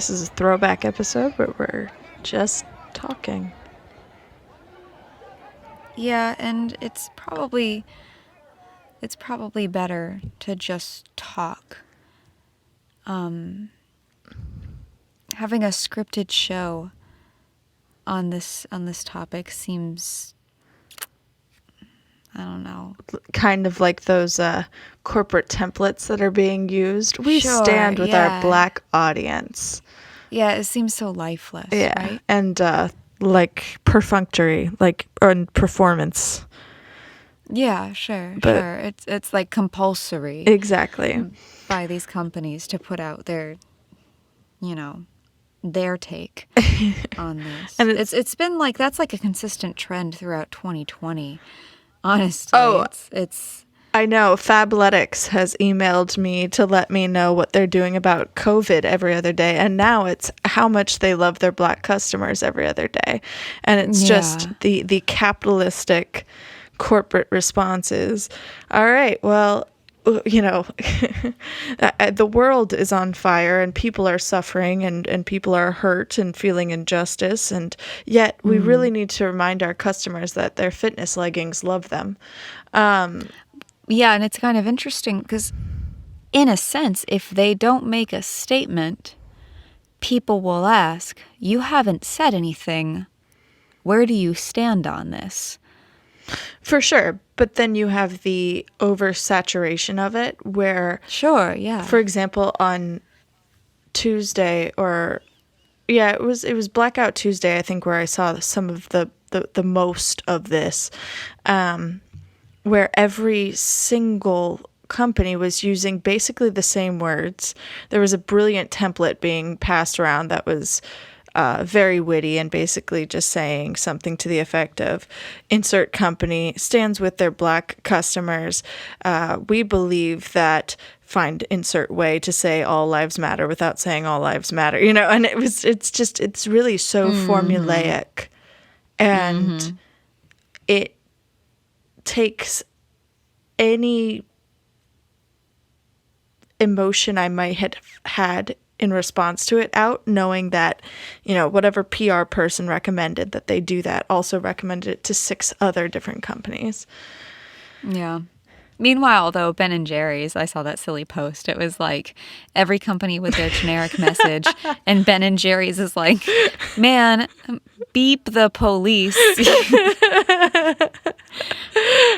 This is a throwback episode where we're just talking. Yeah, and it's probably better to just talk. Having a scripted show on this topic seems, I don't know, kind of like those corporate templates that are being used. We Sure, stand with yeah. our black audience. Yeah, it seems so lifeless, Yeah, right? and like perfunctory, like on performance. Yeah, sure. It's like compulsory Exactly. by these companies to put out their take on this. And it's been like, that's like a consistent trend throughout 2020. Honestly, Oh. it's I know Fabletics has emailed me to let me know what they're doing about COVID every other day. And now it's how much they love their black customers every other day. And it's just the capitalistic corporate responses. All right, well, the world is on fire and people are suffering and people are hurt and feeling injustice. And yet we really need to remind our customers that their fitness leggings love them. Yeah, and it's kind of interesting because, in a sense, if they don't make a statement, people will ask, you haven't said anything. Where do you stand on this? For sure. But then you have the oversaturation of it where, Sure, yeah. for example, on Tuesday it was Blackout Tuesday, I think, where I saw some of the most of this, where every single company was using basically the same words. There was a brilliant template being passed around that was very witty and basically just saying something to the effect of, insert company stands with their black customers. We believe that, find insert way to say all lives matter without saying all lives matter, and it's really so formulaic, and it takes any emotion I might have had in response to it out, knowing that, whatever PR person recommended that they do that also recommended it to 6 other different companies. Yeah. Meanwhile, though, Ben & Jerry's, I saw that silly post. It was like every company with their generic message, and Ben & Jerry's is like, man, beep the police.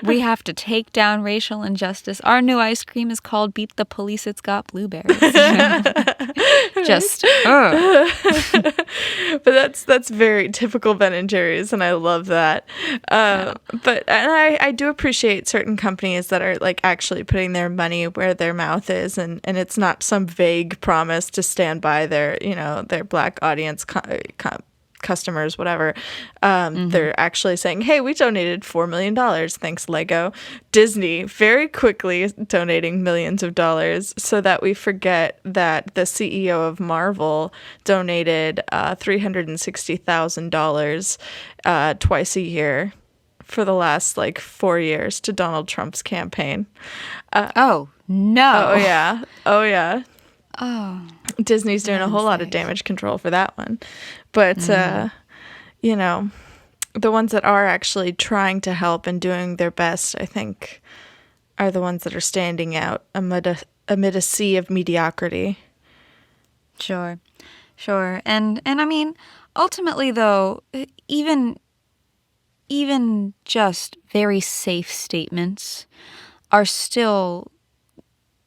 We have to take down racial injustice. Our new ice cream is called Beep the Police. It's got blueberries. Just, But that's very typical Ben & Jerry's, and I love that. But I do appreciate certain companies that are like actually putting their money where their mouth is, and it's not some vague promise to stand by their their black audience customers, whatever. They're actually saying, hey, we donated $4 million. Thanks, Lego. Disney very quickly donating millions of dollars so that we forget that the CEO of Marvel donated $360,000 twice a year for the last 4 years to Donald Trump's campaign. oh, no. Oh, yeah. Oh, yeah. Oh. Disney's doing a whole lot of damage control for that one. But, the ones that are actually trying to help and doing their best, I think, are the ones that are standing out amid a sea of mediocrity. Sure. And I mean, ultimately, though, even just very safe statements are still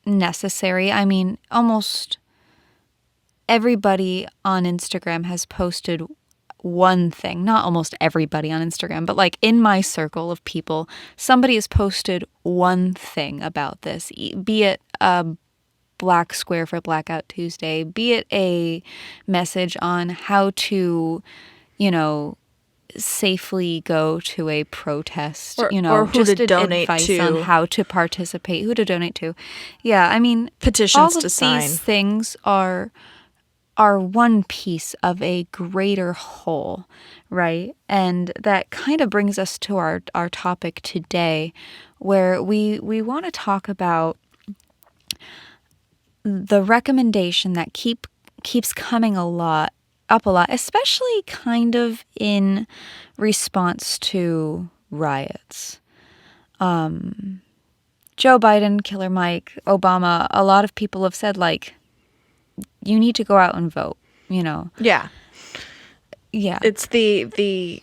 necessary. I mean, almost everybody on Instagram has posted one thing. Not almost everybody on Instagram, but like in my circle of people, somebody has posted one thing about this, be it a black square for Blackout Tuesday, be it a message on how to, safely go to a protest, or who just to donate advice to, on how to participate, who to donate to. Yeah, I mean, petitions all to of sign. These things are one piece of a greater whole, right? And that kind of brings us to our topic today, where we want to talk about the recommendation that keeps coming up a lot, especially kind of in response to riots. Joe Biden, Killer Mike, Obama, a lot of people have said, like, you need to go out and vote, Yeah. Yeah. It's the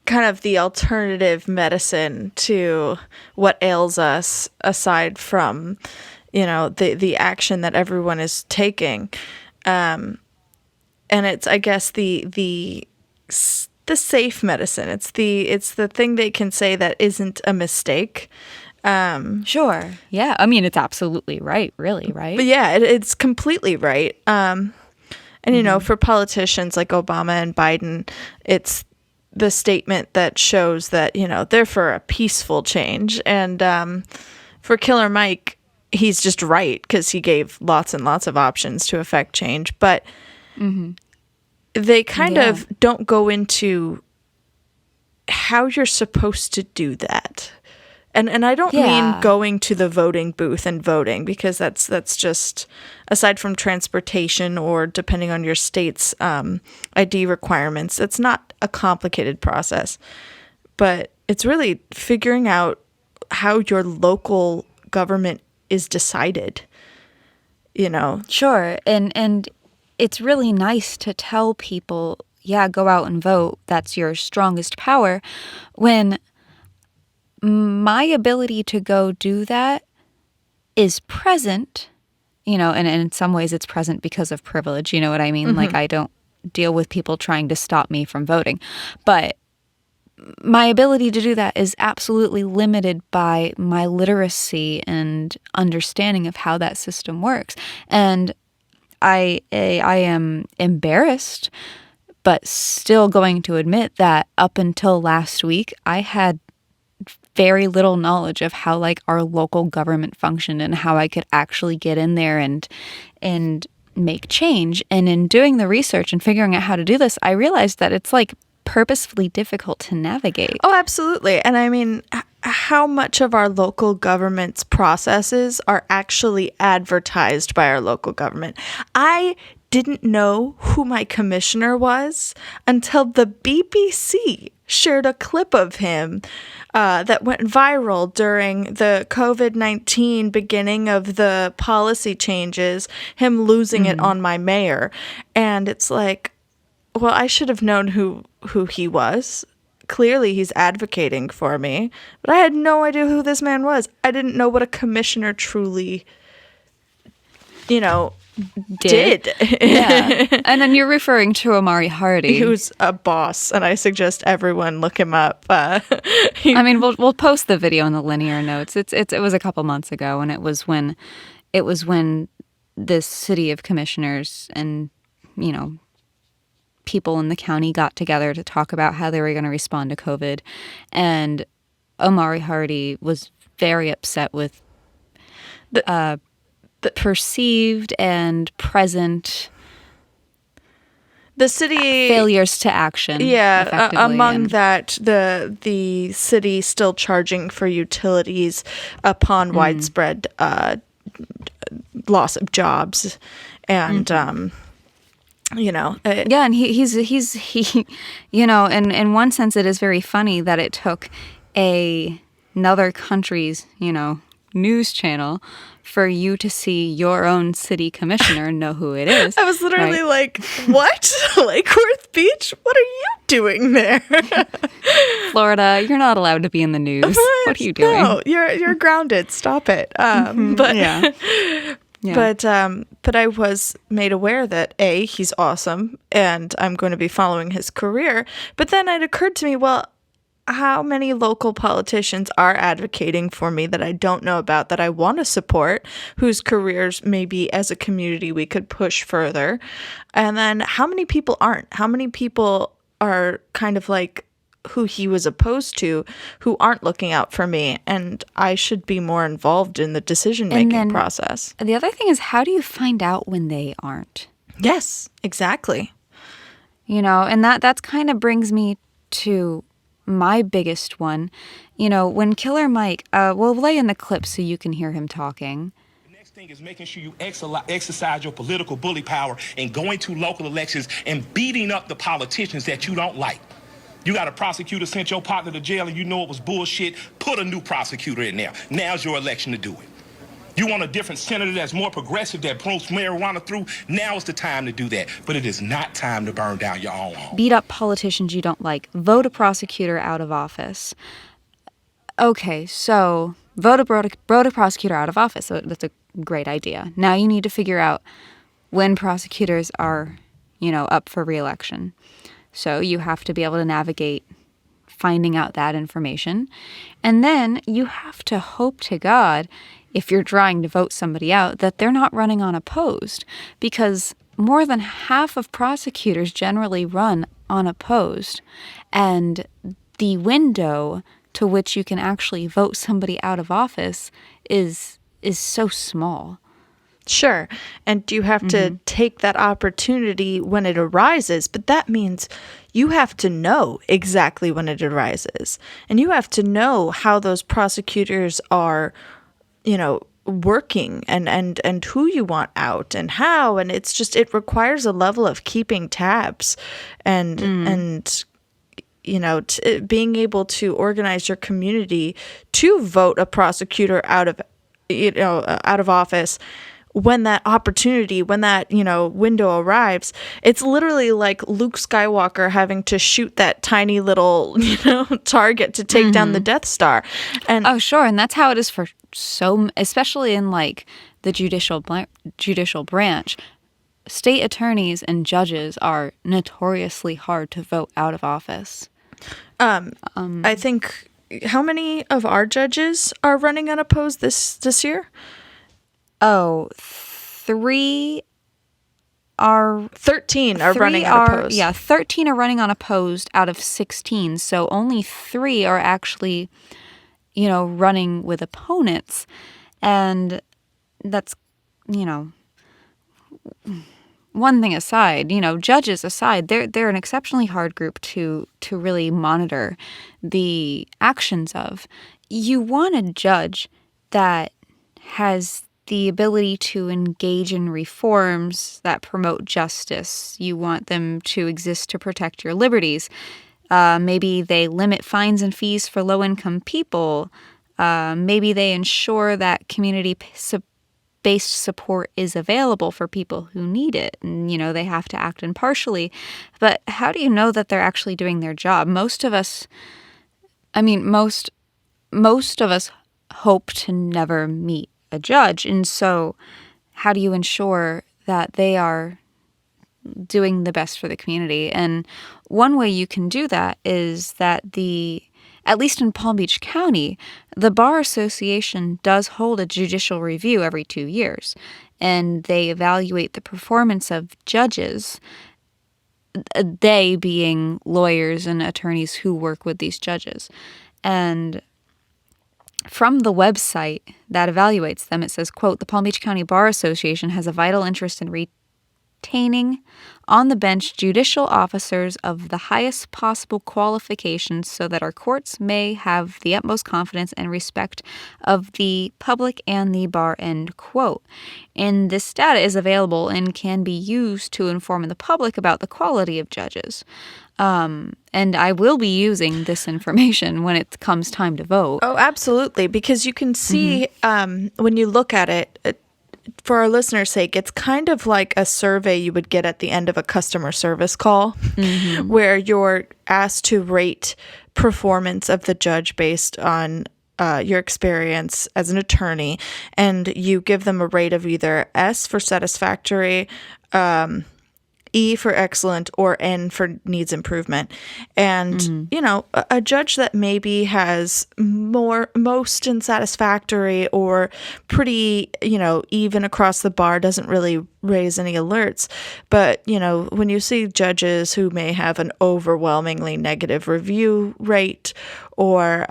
kind of the alternative medicine to what ails us, aside from, the action that everyone is taking. And it's, I guess, the safe medicine. It's the thing they can say that isn't a mistake. Sure. Yeah. I mean, it's absolutely right, really, right? But yeah, it's completely right. And, for politicians like Obama and Biden, it's the statement that shows that, they're for a peaceful change. And for Killer Mike, he's just right because he gave lots and lots of options to affect change. But they kind of don't go into how you're supposed to do that. And I don't mean going to the voting booth and voting, because that's just, aside from transportation or depending on your state's ID requirements, it's not a complicated process. But it's really figuring out how your local government is decided, Sure. And it's really nice to tell people, go out and vote. That's your strongest power. When my ability to go do that is present, and in some ways it's present because of privilege. You know what I mean? Like, I don't deal with people trying to stop me from voting. But my ability to do that is absolutely limited by my literacy and understanding of how that system works. And I am embarrassed, but still going to admit that up until last week, I had very little knowledge of how, like, our local government functioned and how I could actually get in there and make change. And in doing the research and figuring out how to do this, I realized that it's, like, purposefully difficult to navigate. Oh, absolutely. And I mean, how much of our local government's processes are actually advertised by our local government? I didn't know who my commissioner was until the BBC shared a clip of him that went viral during the COVID-19 beginning of the policy changes, him losing it on my mayor. And it's like, well, I should have known who he was. Clearly, he's advocating for me, but I had no idea who this man was. I didn't know what a commissioner truly, did. Yeah. And then you're referring to Omari Hardy, who's a boss, and I suggest everyone look him up. I mean, we'll post the video in the linear notes. It was a couple months ago, and it was when this city of commissioners and people in the county got together to talk about how they were going to respond to COVID, and Omari Hardy was very upset with the perceived and present the city failures to action. Yeah, among that, the city still charging for utilities upon widespread loss of jobs, and yeah, and he's in one sense it is very funny that it took another country's news channel for you to see your own city commissioner and know who it is. I was literally like, what? Lake Worth Beach? What are you doing there? Florida, you're not allowed to be in the news. What are you doing? No, you're grounded. Stop it. But yeah. Yeah. But I was made aware that he's awesome and I'm going to be following his career. But then it occurred to me, well, how many local politicians are advocating for me that I don't know about, that I want to support, whose careers maybe as a community we could push further? And then how many people aren't? How many people are kind of like who he was opposed to, who aren't looking out for me, and I should be more involved in the decision-making process. The other thing is, how do you find out when they aren't? Yes, exactly. And that's kind of brings me to my biggest one. When Killer Mike, we'll lay in the clip so you can hear him talking. thing is making sure you exercise your political bully power and going to local elections and beating up the politicians that you don't like. You got a prosecutor sent your partner to jail and you know it was bullshit, put a new prosecutor in there. Now's your election to do it. You want a different senator that's more progressive, that promotes marijuana through, now is the time to do that. But it is not time to burn down your own home. Beat up politicians you don't like. Vote a prosecutor out of office. Okay, so vote a prosecutor out of office. So that's a great idea. Now you need to figure out when prosecutors are, up for re-election. So you have to be able to navigate finding out that information. And then you have to hope to God, if you're trying to vote somebody out, that they're not running unopposed, because more than half of prosecutors generally run unopposed. And the window to which you can actually vote somebody out of office is so small. Sure. And you have to take that opportunity when it arises, but that means you have to know exactly when it arises. And you have to know how those prosecutors are, working and who you want out and how. And it's just, it requires a level of keeping tabs and being able to organize your community to vote a prosecutor out of office when that window arrives. It's literally like Luke Skywalker having to shoot that tiny little, target to take down the Death Star. And oh, sure. And that's how it is for especially in like the judicial branch. State attorneys and judges are notoriously hard to vote out of office. I think, how many of our judges are running unopposed this year? Oh, 13 are running unopposed. Yeah, 13 are running unopposed out of 16. So only 3 are actually, running with opponents. And that's, one thing aside, judges aside, they're an exceptionally hard group to really monitor the actions of. You want a judge that has the ability to engage in reforms that promote justice. You want them to exist to protect your liberties. Maybe they limit fines and fees for low-income people. Maybe they ensure that community-based support is available for people who need it. And, they have to act impartially. But how do you know that they're actually doing their job? Most of us hope to never meet a judge. And so how do you ensure that they are doing the best for the community? And one way you can do that is that at least in Palm Beach County, the Bar Association does hold a judicial review every 2 years, and they evaluate the performance of judges, they being lawyers and attorneys who work with these judges. And from the website that evaluates them, it says, quote, "The Palm Beach County Bar Association has a vital interest in retaining on the bench judicial officers of the highest possible qualifications so that our courts may have the utmost confidence and respect of the public and the bar," end quote. And this data is available and can be used to inform the public about the quality of judges. And I will be using this information when it comes time to vote. Oh, absolutely. Because you can see when you look at it, for our listeners' sake, it's kind of like a survey you would get at the end of a customer service call, where you're asked to rate performance of the judge based on your experience as an attorney, and you give them a rate of either S for satisfactory, E for excellent, or N for needs improvement. And, a judge that maybe has most unsatisfactory or pretty, even across the bar doesn't really raise any alerts. But, when you see judges who may have an overwhelmingly negative review rate or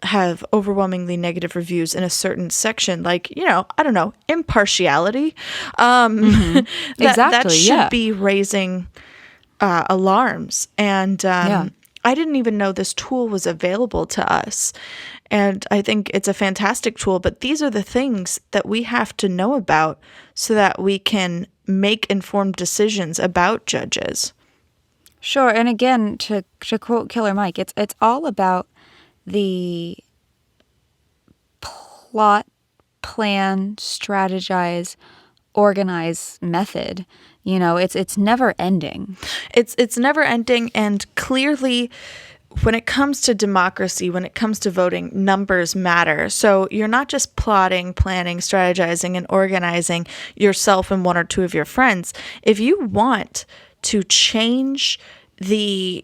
have overwhelmingly negative reviews in a certain section, like, I don't know, impartiality, that should be raising alarms. And I didn't even know this tool was available to us. And I think it's a fantastic tool, but these are the things that we have to know about so that we can make informed decisions about judges. Sure. And again, to quote Killer Mike, it's all about the plot, plan, strategize, organize method. It's never ending. It's never ending, and clearly when it comes to democracy, when it comes to voting, numbers matter. So you're not just plotting, planning, strategizing, and organizing yourself and one or two of your friends. If you want to change the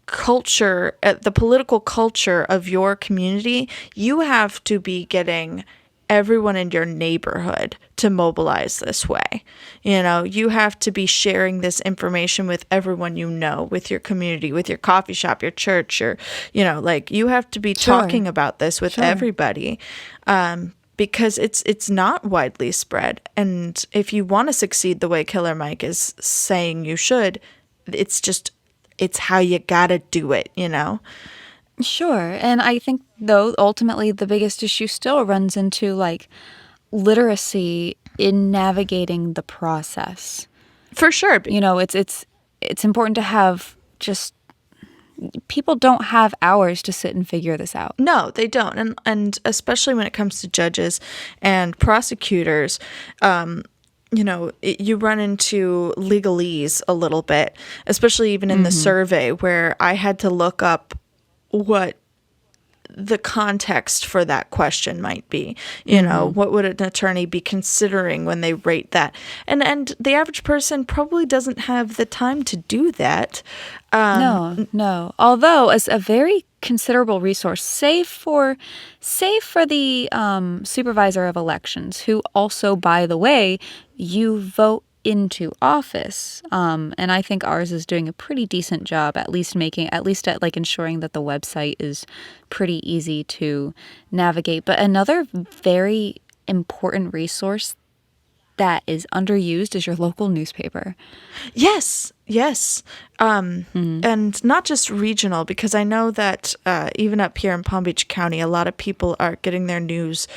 culture, the political culture of your community, you have to be getting everyone in your neighborhood to mobilize this way. You have to be sharing this information with everyone with your community, with your coffee shop, your church, you have to be talking about this with everybody. Because it's not widely spread. And if you want to succeed the way Killer Mike is saying you should, it's how you gotta do it, Sure. And I think, though, ultimately the biggest issue still runs into literacy in navigating the process. For sure. It's important to have people don't have hours to sit and figure this out. No, they don't. And especially when it comes to judges and prosecutors, you run into legalese a little bit, especially even in the survey where I had to look up what the context for that question might be. What would an attorney be considering when they rate that? And the average person probably doesn't have the time to do that. No. Although, as a very considerable resource, save for the supervisor of elections, who also, by the way, you vote into office. And I think ours is doing a pretty decent job, at least at ensuring that the website is pretty easy to navigate. But another very important resource that is underused is your local newspaper. Yes. And not just regional, because I know that even up here in Palm Beach County, a lot of people are getting their news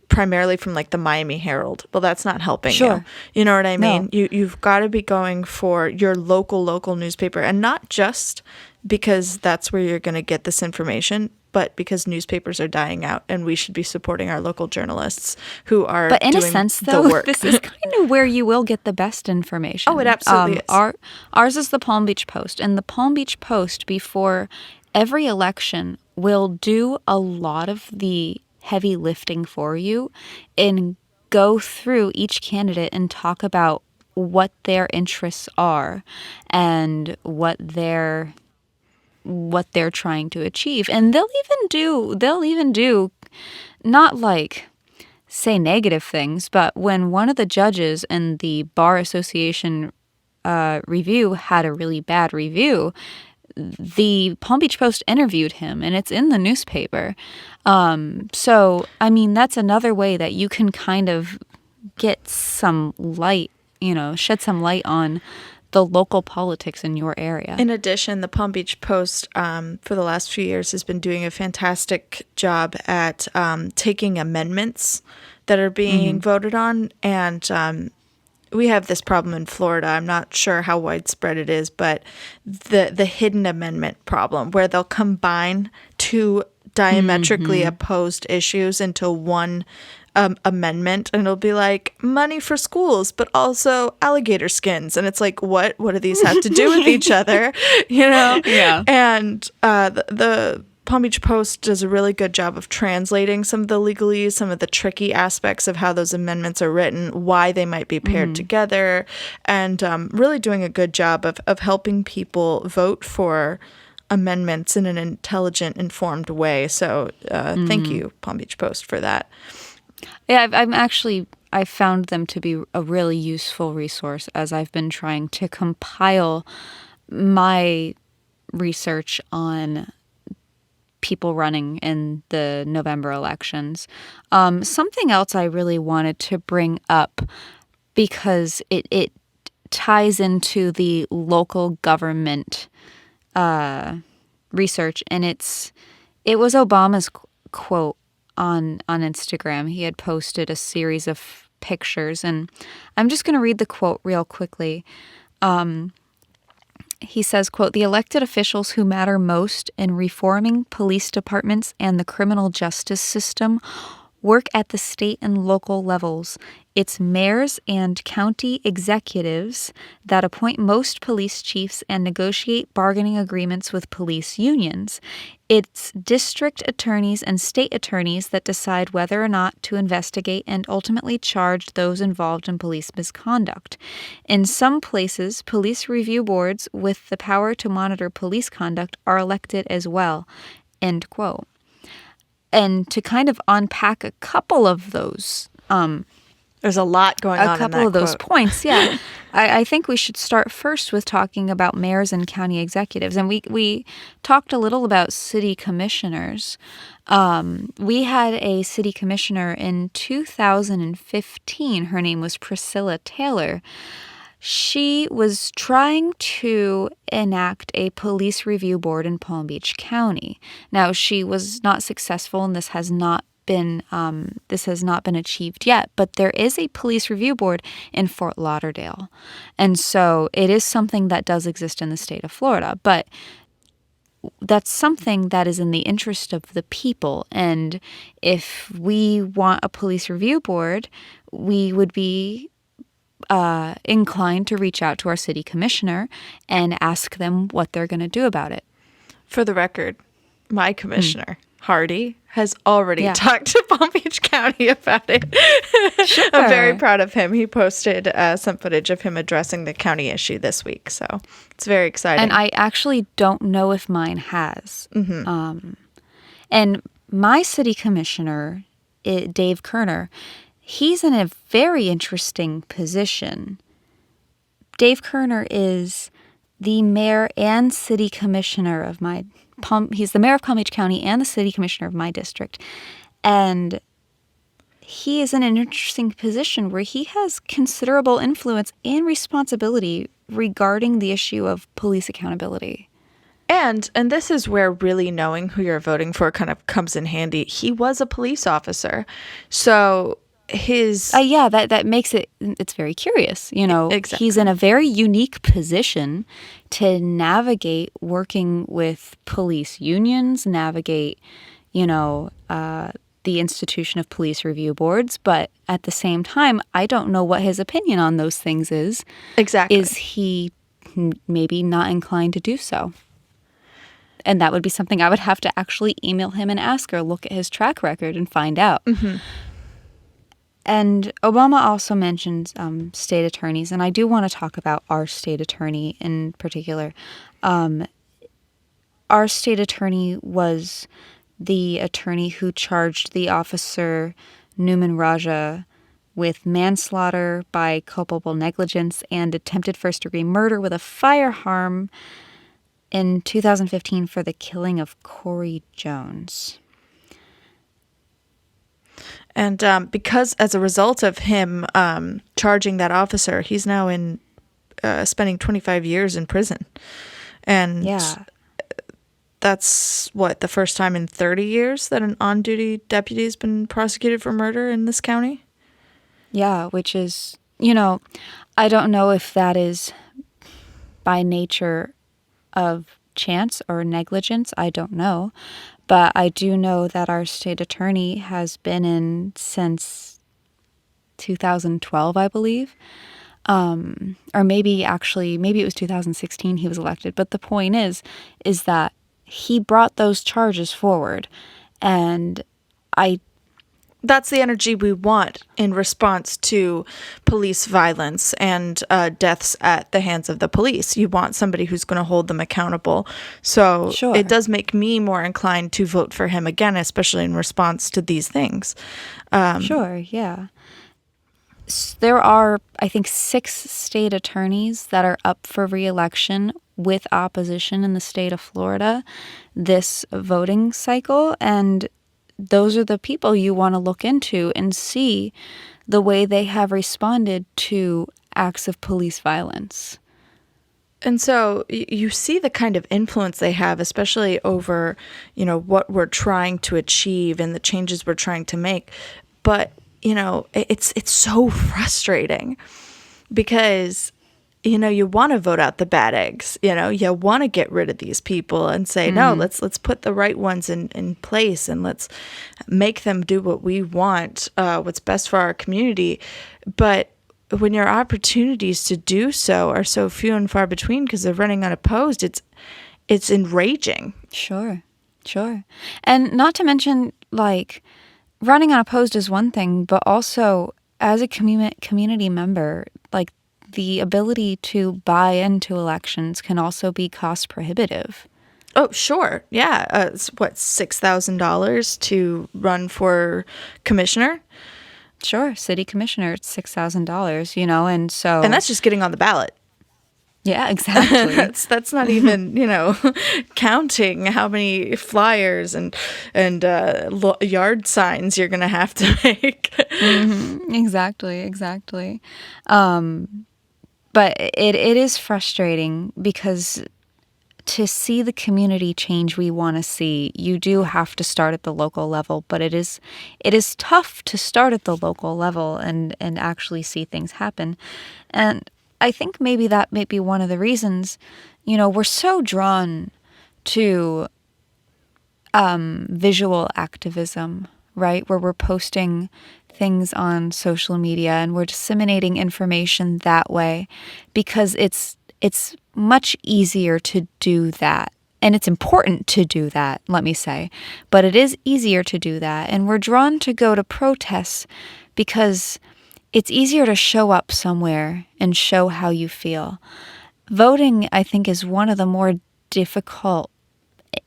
primarily from the Miami Herald. Well, that's not helping you. You know what I mean? No. You've got to be going for your local newspaper, and not just because that's where you're going to get this information, but because newspapers are dying out, and we should be supporting our local journalists who are doing the work. But in a sense, though, this is kind of where you will get the best information. Oh, it absolutely is. Ours is the Palm Beach Post, and the Palm Beach Post, before every election, will do a lot of the heavy lifting for you and go through each candidate and talk about what their interests are and what they're trying to achieve. And they'll even do not say negative things, but when one of the judges in the Bar Association review had a really bad review, the Palm Beach Post interviewed him, and it's in the newspaper. So, I mean, that's another way that you can kind of get some light, shed some light on the local politics in your area. In addition, the Palm Beach Post for the last few years has been doing a fantastic job at taking amendments that are being voted on, and we have this problem in Florida. I'm not sure how widespread it is, but the hidden amendment problem, where they'll combine two diametrically opposed issues into one amendment, and it'll be like money for schools, but also alligator skins. And it's like, what do these have to do with each other? Yeah. And the Palm Beach Post does a really good job of translating some of the legalese, some of the tricky aspects of how those amendments are written, why they might be paired together, and really doing a good job of helping people vote for amendments in an intelligent, informed way. So thank you, Palm Beach Post, for that. Yeah, I found them to be a really useful resource as I've been trying to compile my research on people running in the November elections. Something else I really wanted to bring up, because it ties into the local government research, and it was Obama's quote on Instagram. He had posted a series of pictures, and I'm just going to read the quote real quickly. He says, quote, "The elected officials who matter most in reforming police departments and the criminal justice system work at the state and local levels. It's mayors and county executives that appoint most police chiefs and negotiate bargaining agreements with police unions. It's district attorneys and state attorneys that decide whether or not to investigate and ultimately charge those involved in police misconduct. In some places, police review boards with the power to monitor police conduct are elected as well." End quote. And to kind of unpack a couple of those, There's a lot going on in that a couple of those quote. points, yeah. I think we should start first with talking about mayors and county executives. And we talked a little about city commissioners. We had a city commissioner in 2015. Her name was Priscilla Taylor. She was trying to enact a police review board in Palm Beach County. Now, she was not successful, and this has not been achieved yet. But there is a police review board in Fort Lauderdale, and so it is something that does exist in the state of Florida. But that's something that is in the interest of the people. And if we want a police review board, we would be inclined to reach out to our city commissioner and ask them what they're going to do about it. For the record, my commissioner, Hardy, has already talked to Palm Beach County about it. Sure. I'm very proud of him. He posted some footage of him addressing the county issue this week, so it's very exciting. And I actually don't know if mine has. And my city commissioner, Dave Kerner, he's in a very interesting position. Dave Kerner is the mayor and city commissioner of he's the mayor of Palm Beach County and the city commissioner of my district. And he is in an interesting position where he has considerable influence and responsibility regarding the issue of police accountability. And this is where really knowing who you're voting for kind of comes in handy. He was a police officer. So his... that makes it's very curious. Exactly. He's in a very unique position to navigate working with police unions, navigate, the institution of police review boards. But at the same time, I don't know what his opinion on those things is. Exactly. Is he maybe not inclined to do so? And that would be something I would have to actually email him and ask, or look at his track record and find out. And Obama also mentions state attorneys, and I do want to talk about our state attorney in particular. Our state attorney was the attorney who charged the officer Newman Raja with manslaughter by culpable negligence and attempted first-degree murder with a firearm in 2015 for the killing of Corey Jones. And because as a result of him charging that officer, he's now spending 25 years in prison. And that's the first time in 30 years that an on-duty deputy has been prosecuted for murder in this county? Yeah, which is, I don't know if that is by nature of chance or negligence. I don't know. But I do know that our state attorney has been in since 2012, I believe. Or maybe it was 2016 he was elected. But the point is that he brought those charges forward. And that's the energy we want in response to police violence and deaths at the hands of the police. You want somebody who's going to hold them accountable. So It does make me more inclined to vote for him again, especially in response to these things. Sure, yeah. There are, I think, 6 state attorneys that are up for re-election with opposition in the state of Florida this voting cycle, and those are the people you want to look into and see the way they have responded to acts of police violence. And so you see the kind of influence they have, especially over, what we're trying to achieve and the changes we're trying to make. But, it's so frustrating because, you want to vote out the bad eggs, you want to get rid of these people and say, no, let's put the right ones in place and let's make them do what we want, what's best for our community. But when your opportunities to do so are so few and far between because they're running unopposed, it's enraging. Sure. And not to mention, like, running unopposed is one thing, but also as a community member, like, the ability to buy into elections can also be cost prohibitive. Oh, sure. Yeah. It's what, $6,000 to run for commissioner? Sure. City commissioner, it's $6,000, and so... And that's just getting on the ballot. Yeah, exactly. That's not even, counting how many flyers and yard signs you're going to have to make. Exactly. But it is frustrating because to see the community change we want to see, you do have to start at the local level. But it is tough to start at the local level and actually see things happen. And I think maybe that may be one of the reasons, we're so drawn to visual activism, right? Where we're posting things on social media and we're disseminating information that way because it's much easier to do that. And it's important to do that, let me say. But it is easier to do that. And we're drawn to go to protests because it's easier to show up somewhere and show how you feel. Voting, I think, is one of the more difficult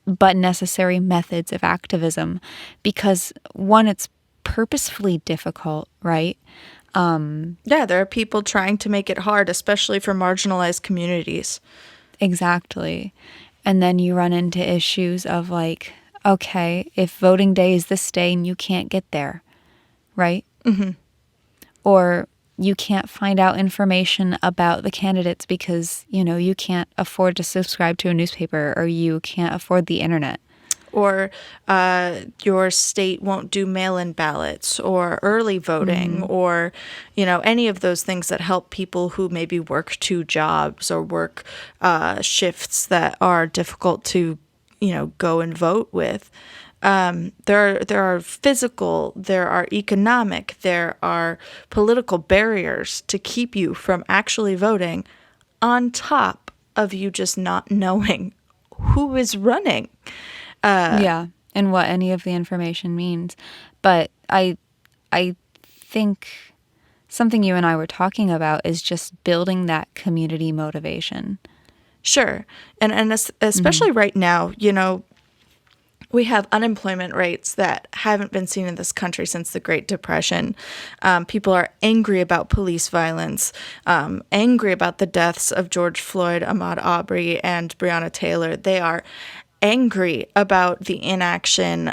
but necessary methods of activism because, one, it's purposefully difficult, right? Yeah, there are people trying to make it hard, especially for marginalized communities. Exactly. And then you run into issues of like, okay, if voting day is this day and you can't get there, right? Mm-hmm. Or you can't find out information about the candidates because, you can't afford to subscribe to a newspaper or you can't afford the internet. Or your state won't do mail-in ballots or early voting or, any of those things that help people who maybe work two jobs or work shifts that are difficult to, go and vote with. There are physical, there are economic, there are political barriers to keep you from actually voting on top of you just not knowing who is running. Yeah, and what any of the information means. But I think something you and I were talking about is just building that community motivation. Sure. And especially right now, we have unemployment rates that haven't been seen in this country since the Great Depression. People are angry about police violence, angry about the deaths of George Floyd, Ahmaud Arbery, and Breonna Taylor. They are angry about the inaction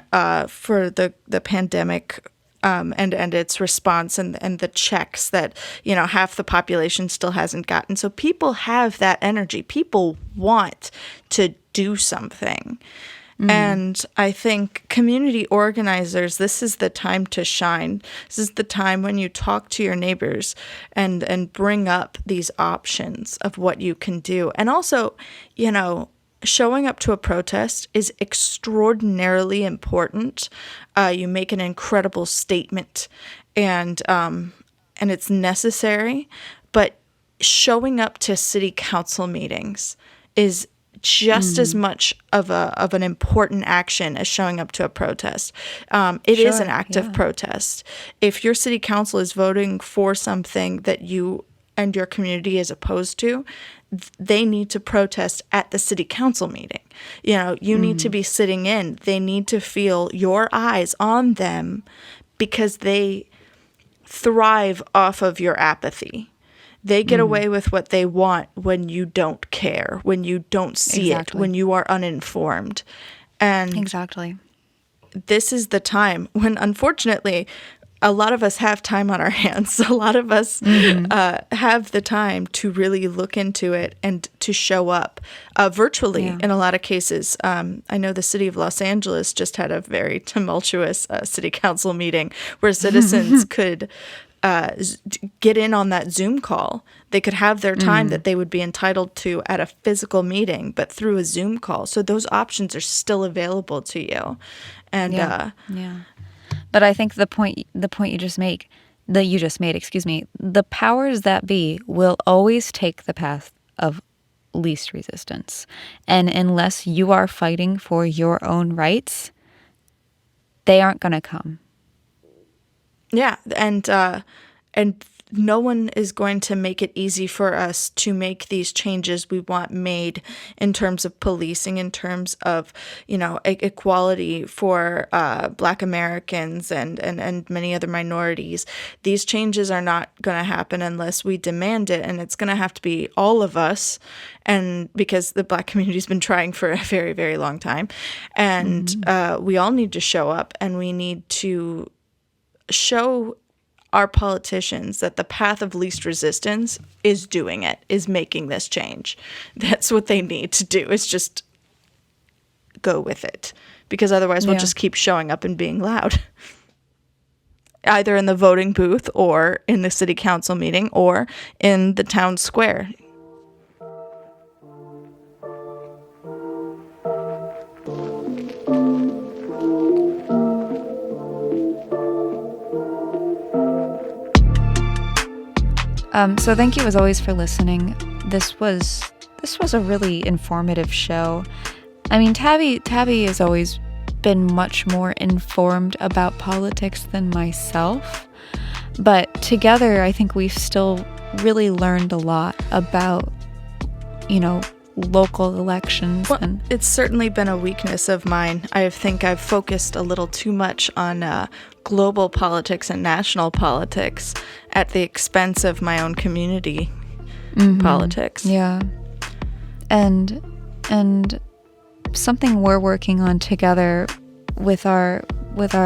for the pandemic and its response and the checks that, half the population still hasn't gotten. So people have that energy. People want to do something. And I think community organizers, this is the time to shine. This is the time when you talk to your neighbors and bring up these options of what you can do. And also, showing up to a protest is extraordinarily important. You make an incredible statement and it's necessary, but showing up to city council meetings is just as much of an important action as showing up to a protest. It is an act of protest. If your city council is voting for something that you and your community is opposed to, they need to protest at the city council meeting. You need to be sitting in. They need to feel your eyes on them because they thrive off of your apathy. They get away with what they want when you don't care, when you don't see it, when you are uninformed. And exactly. This is the time when, unfortunately, a lot of us have time on our hands. A lot of us have the time to really look into it and to show up virtually in a lot of cases. I know the city of Los Angeles just had a very tumultuous city council meeting where citizens could get in on that Zoom call. They could have their time that they would be entitled to at a physical meeting, but through a Zoom call. So those options are still available to you. And But I think the point you just made, the powers that be will always take the path of least resistance. And unless you are fighting for your own rights, they aren't going to come. Yeah, and no one is going to make it easy for us to make these changes we want made in terms of policing, in terms of, equality for Black Americans and many other minorities. These changes are not going to happen unless we demand it, and it's going to have to be all of us, and because the Black community has been trying for a very, very long time, and we all need to show up, and we need to show our politicians that the path of least resistance is doing it, is making this change. That's what they need to do, is just go with it. Because otherwise we'll just keep showing up and being loud. Either in the voting booth or in the city council meeting or in the town square. So thank you as always for listening. This was a really informative show. I mean, Tabby has always been much more informed about politics than myself, but together I think we've still really learned a lot about, local elections. Well, and it's certainly been a weakness of mine. I think I've focused a little too much on global politics and national politics at the expense of my own community politics. Yeah. And something we're working on together with our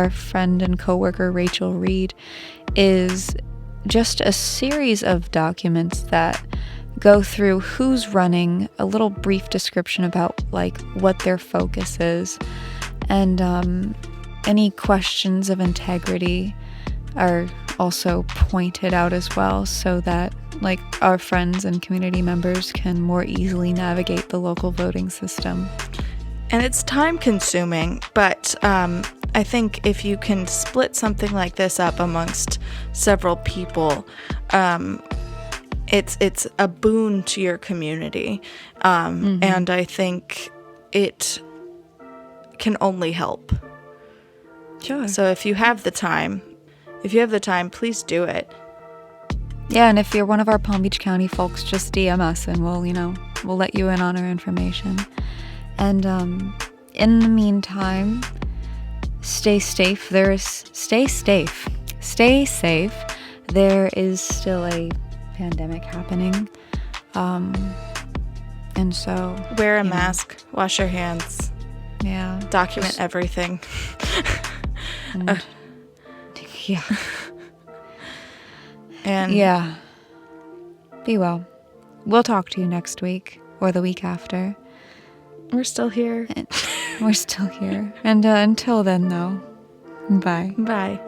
friend and coworker Rachel Reed is just a series of documents that go through who's running, a little brief description about what their focus is, and any questions of integrity are also pointed out as well, so that our friends and community members can more easily navigate the local voting system. And it's time consuming, but I think if you can split something like this up amongst several people, it's a boon to your community, and I think it can only help. Sure. So if you have the time, please do it. Yeah, and if you're one of our Palm Beach County folks, just DM us and we'll let you in on our information. And in the meantime, stay safe. Stay safe. There is still a pandemic happening, and so wear a mask, wash your hands, document everything. And, and be well. We'll talk to you next week or the week after. We're still here. And until then, though, bye. Bye.